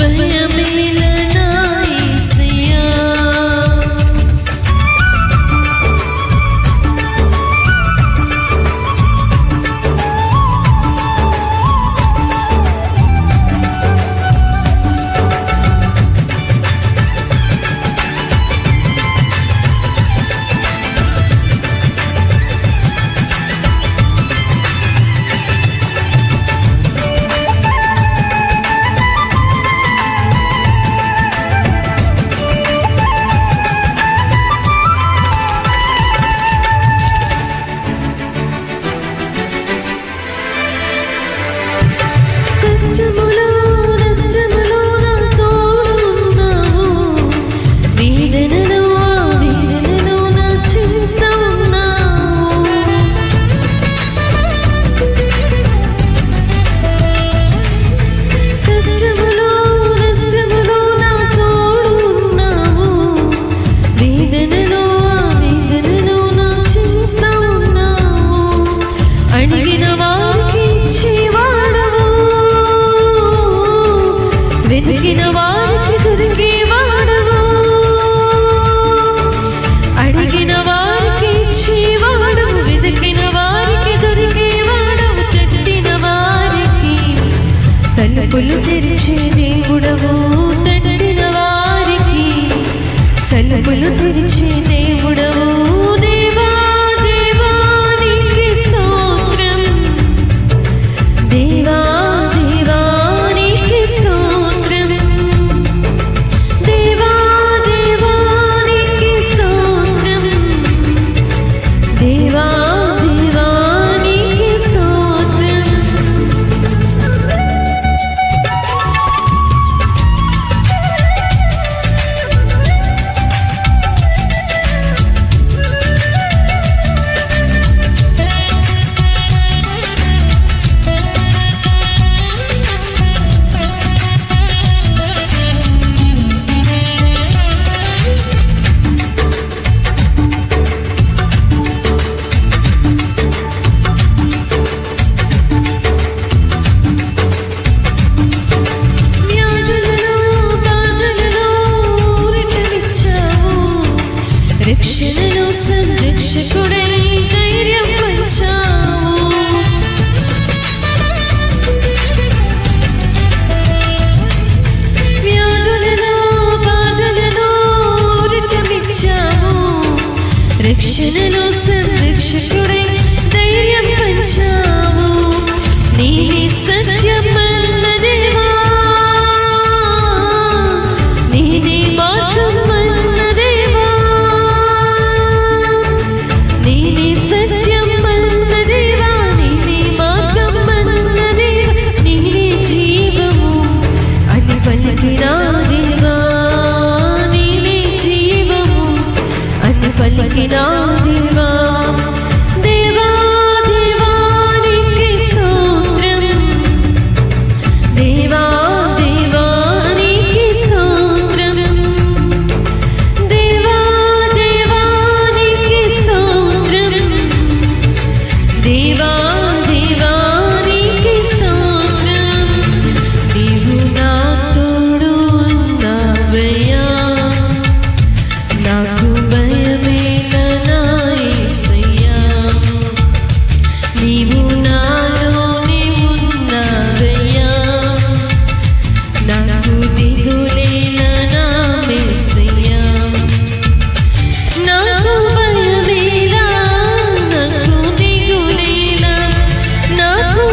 భయమేల నా యేసయ్యా వెతికిన వారికి దొరికేవాడవు అడిగిన వారికి ఇచ్చేవాడవు వెతికిన వారికి దొరికేవాడవు తట్టిన వారికి తలుపులు తెరిచే దేవుడవు తట్టిన వారికి తలుపులు తెరిచే దేవుడవు దేవా దేవా నీకే స్తోత్రం దేవా రక్షణలో సంరక్షకుడై ధైర్యం పంచావు వ్యాధులలో బాధలలో ఊరటమిచ్చావు రక్షణలో సంరక్షకుడై ధైర్యం పంచావు నీవే సత్యం అన్న దేవా నీవే మార్గం అన్న దేవా నీవే సత్యం అన్న దేవా నీవే మార్గం అన్న దేవా నీవే జీవము అని పలికిన దేవా నీవే జీవము అని పలికిన దేవా దేవా దేవా నీకే స్తోత్రం దేవా దేవా నీకే స్తోత్రం దేవా దేవా నీకే స్తోత్రం దేవా దేవా నీకే స్తోత్రం నీవు నా తోడు ఉన్నావయ్యా నాకు భయమేల నా యేసయ్యా నీవు నాలోనే ఉన్నావయ్యా నాకు దిగులేల నా యేసయ్యా నాకు భయమేల నాకు దిగులేల నాకు